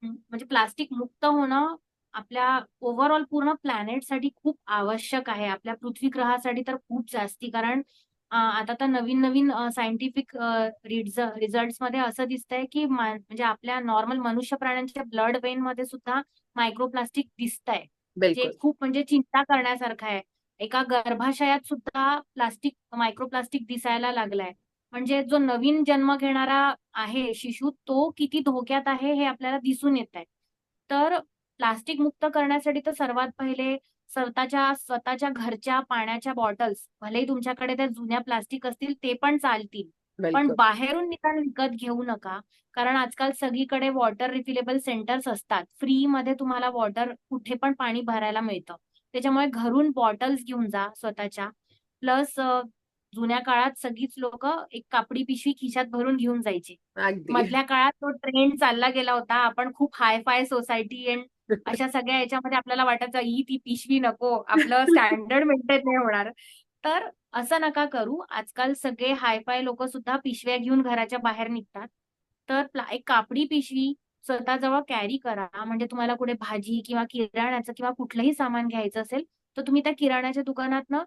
म्हणजे प्लास्टिक मुक्त होणं आपल्या ओव्हरऑल पूर्ण प्लॅनेटसाठी खूप आवश्यक आहे. आपल्या पृथ्वी ग्रहासाठी तर खूप जास्ती. कारण आता तर नवीन-नवीन सायंटिफिक रिझल्ट्समध्ये असं दिसतंय, की म्हणजे आपल्या नॉर्मल मनुष्य प्राण्यांच्या ब्लड वेनमध्ये सुद्धा मायक्रोप्लास्टिक दिसतंय. जे बिलकुल. खूप म्हणजे चिंता करण्यासारखं आहे. एका गर्भाशयात सुद्धा मायक्रोप्लास्टिक दिसायला लागलाय. म्हणजे जो नवीन जन्म घेणारा आहे शिशु, तो किती धोक्यात आहे हे आपल्याला दिसून येतंय. तर प्लास्टिक मुक्त करण्यासाठी तर सर्वात पहिले स्वतःच्या घरच्या पाण्याच्या बॉटल्स, भलेही तुमच्याकडे त्या जुन्या प्लास्टिक असतील ते पण चालतील. पण बिलकुल. बाहेरून निदान विकत घेऊ नका. कारण आजकाल सगळीकडे वॉटर रिफिलेबल सेंटर्स असतात. फ्रीमध्ये तुम्हाला वॉटर कुठे पण पाणी भरायला मिळतं. त्याच्यामुळे घरून बॉटल्स घेऊन जा स्वतःच्या. प्लस जुन्या काळात सगळीच लोकं एक कापडी पिशवी खिशात भरून घेऊन जायची. अगदी. मधल्या काळात तो ट्रेंड चालला गेला होता. आपण खूप हाय-फाय सोसायटी अँड अशा सगळ्या याच्यामध्ये आपल्याला वाटायचं, "ई ती पिशवी नको, आपलं स्टँडर्ड मेंटेन नाही होणार." तर असं नका करू. आजकाल सगळे हाय-फाय लोकं सुद्धा पिशव्या घेऊन घराच्या बाहेर निघतात. तर एक कापडी पिशवी स्वतःजवळ कॅरी करा. म्हणजे तुम्हाला कुठे भाजी किंवा किराण्याचं किंवा कुठलंही सामान घ्यायचं असेल, तर तुम्ही त्या किराण्याच्या दुकानातनं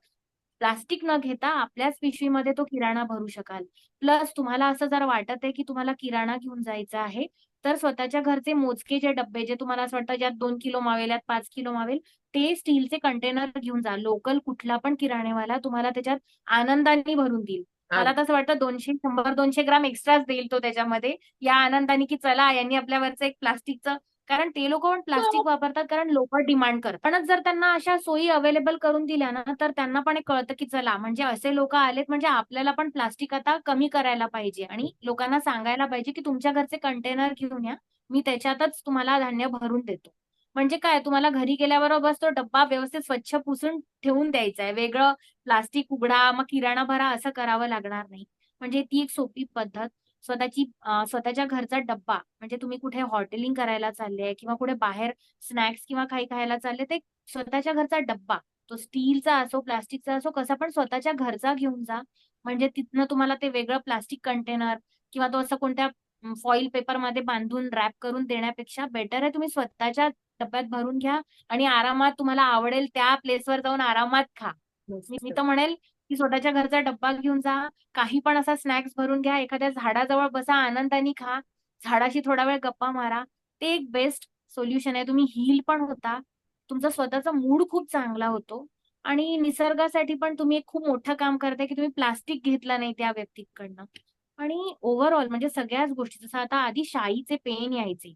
प्लास्टिक न घेता आपल्याच पिशवीमध्ये तो किराणा भरू शकाल. प्लस तुम्हाला असं जर वाटत आहे, की तुम्हाला किराणा घेऊन जायचा आहे, तर स्वतःच्या घरचे मोजके जे डब्बे, जे तुम्हाला असं वाटतं ज्यात 2 किलो मावेल, यात 5 किलो मावेल, ते स्टीलचे कंटेनर घेऊन जा. लोकल कुठला पण किराणेवाला तुम्हाला त्याच्यात आनंदाने भरून देईल. मला तर असं वाटतं 200, 100-200 ग्राम एक्स्ट्राच देईल तो त्याच्यामध्ये, या आनंदाने, की चला यांनी आपल्यावरचं एक प्लास्टिकचं, कारण ते लोकं पण प्लास्टिक वापरतात कारण लोकं डिमांड करतात. आपणच जर त्यांना अशा सोयी अवेलेबल करून दिल्या ना, तर त्यांना पण एक कळतं, की चला म्हणजे असे लोकं आलेत म्हणजे आपल्याला पण प्लास्टिक आता कमी करायला पाहिजे आणि लोकांना सांगायला पाहिजे, की तुमच्या घरचे कंटेनर घेऊन या. मी त्याच्यातच तुम्हाला धान्य भरून देतो. म्हणजे काय तुम्हाला घरी गेल्याबरोबर बस तो डब्बा व्यवस्थित स्वच्छ पुसून ठेवून द्यायचा आहे. वेगळं प्लास्टिक उघडा, मग किराणा भरा असं करावं लागणार नाही. म्हणजे ती एक सोपी पद्धत. स्वतःच्या घरचा डब्बा म्हणजे तुम्ही कुठे हॉटेलिंग करायला चालले किंवा कुठे बाहेर स्नॅक्स किंवा काही खायला चालले, ते स्वतःच्या घरचा डब्बा, तो स्टीलचा असो, प्लास्टिकचा असो, कसा पण स्वतःच्या घरचा घेऊन जा. म्हणजे तिथनं तुम्हाला ते वेगळं प्लास्टिक कंटेनर किंवा तो असं कोणत्या फॉइल पेपरमध्ये बांधून रॅप करून देण्यापेक्षा बेटर आहे तुम्ही स्वतःच्या डब्यात भरून घ्या आणि आरामात तुम्हाला आवडेल त्या प्लेसवर जाऊन आरामात खा. मी मस्त. तर म्हणेल, की स्वतःच्या घरचा डब्बा घेऊन जा. काही पण असा स्नॅक्स भरून घ्या. एखाद्या झाडाजवळ बसा, आनंदाने खा. झाडाशी थोडा वेळ गप्पा मारा. ते एक बेस्ट सोल्युशन आहे. तुम्ही हील पण होता. तुमचा स्वतःचा मूड खूप चांगला होतो आणि निसर्गासाठी पण तुम्ही एक खूप मोठं काम करताय, की तुम्ही प्लास्टिक घेतलं नाही त्या व्यक्तीकडनं. आणि ओव्हरऑल म्हणजे सगळ्याच गोष्टी जसं आता आधी शाईचे पेन यायचे.